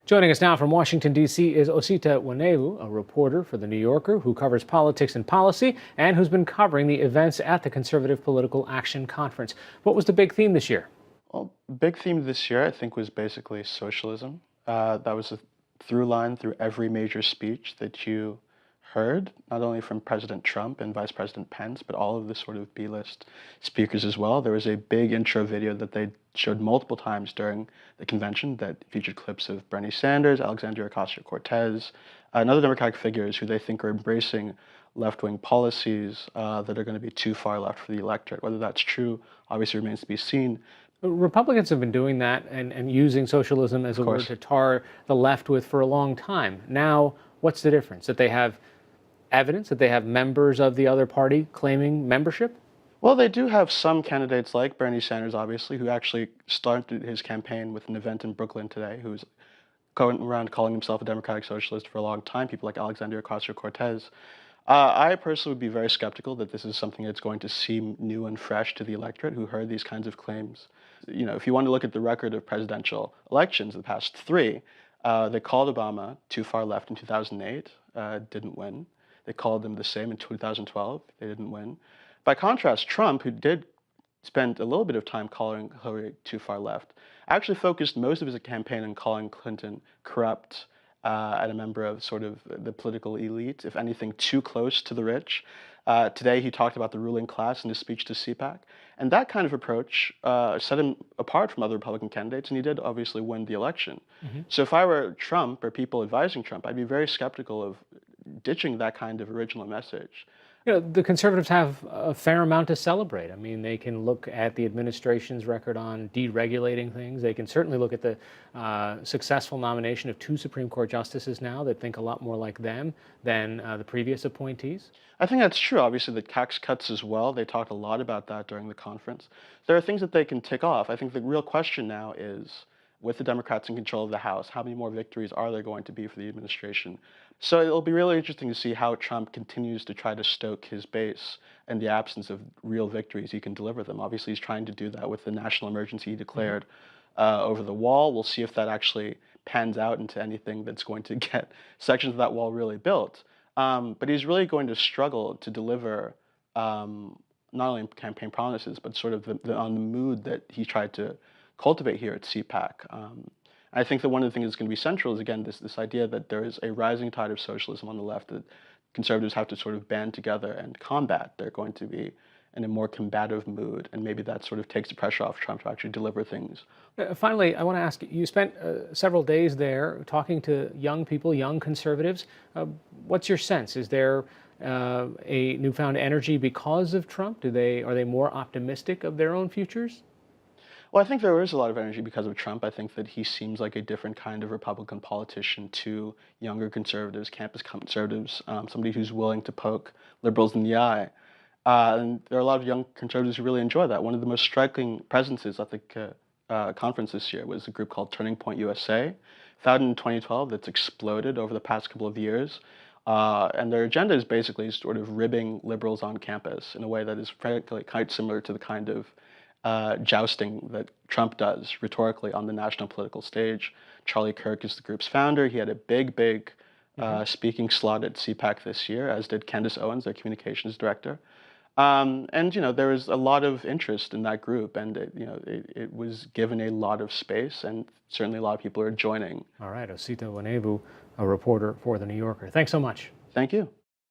Joining us now from Washington, D.C. is Osita Nwanevu, a reporter for The New Yorker who covers politics and policy and who's been covering the events at the Conservative Political Action Conference. What was the big theme this year? Well, big theme this year, I think, was basically socialism. That was a through line through every major speech that you heard, not only from President Trump and Vice President Pence, but all of the sort of B-list speakers as well. There was a big intro video that they showed multiple times during the convention that featured clips of Bernie Sanders, Alexandria Ocasio-Cortez, and other Democratic figures who they think are embracing left-wing policies that are going to be too far left for the electorate. Whether that's true obviously remains to be seen. Republicans have been doing that and using socialism as a word to tar the left with for a long time. Now, what's the difference? That they have evidence, that they have members of the other party claiming membership? Well, they do have some candidates like Bernie Sanders, obviously, who actually started his campaign with an event in Brooklyn today, who's going around calling himself a democratic socialist for a long time, people like Alexandria Ocasio-Cortez. I personally would be very skeptical that this is something that's going to seem new and fresh to the electorate who heard these kinds of claims. You know, if you want to look at the record of presidential elections, the past three, they called Obama too far left in 2008, didn't win. They called him the same in 2012, they didn't win. By contrast, Trump, who did spend a little bit of time calling Hillary too far left, actually focused most of his campaign on calling Clinton corrupt, and a member of sort of the political elite, if anything, too close to the rich. Today, he talked about the ruling class in his speech to CPAC. And that kind of approach set him apart from other Republican candidates, and he did obviously win the election. So if I were Trump or people advising Trump, I'd be very skeptical of ditching that kind of original message. You know, the conservatives have a fair amount to celebrate. I mean, they can look at the administration's record on deregulating things. They can certainly look at the successful nomination of two Supreme Court justices now that think a lot more like them than the previous appointees. I think that's true. Obviously, the tax cuts as well. They talked a lot about that during the conference. There are things that they can tick off. I think the real question now is, with the Democrats in control of the House, how many more victories are there going to be for the administration? So it'll be really interesting to see how Trump continues to try to stoke his base in the absence of real victories. He can deliver them. Obviously, he's trying to do that with the national emergency he declared over the wall. We'll see if that actually pans out into anything that's going to get sections of that wall really built. But he's really going to struggle to deliver not only campaign promises, but sort of on the mood that he tried to cultivate here at CPAC. I think that one of the things that's going to be central is, again, this idea that there is a rising tide of socialism on the left that conservatives have to sort of band together and combat. They're going to be in a more combative mood, and maybe that sort of takes the pressure off Trump to actually deliver things. Finally, I want to ask you spent several days there talking to young people, young conservatives. What's your sense? Is there a newfound energy because of Trump? Are they more optimistic of their own futures? Well, I think there is a lot of energy because of Trump. I think that he seems like a different kind of Republican politician to younger conservatives, campus conservatives, somebody who's willing to poke liberals in the eye. And there are a lot of young conservatives who really enjoy that. One of the most striking presences at the conference this year was a group called Turning Point USA, founded in 2012, that's exploded over the past couple of years. And their agenda is basically sort of ribbing liberals on campus in a way that is frankly quite similar to the kind of jousting that Trump does rhetorically on the national political stage. Charlie Kirk is the group's founder. He had a big speaking slot at CPAC this year, as did Candace Owens, their communications director. And you know, there was a lot of interest in that group, and it was given a lot of space, and certainly a lot of people are joining. All right, Osita Nwanevu, a reporter for The New Yorker. Thanks so much. Thank you.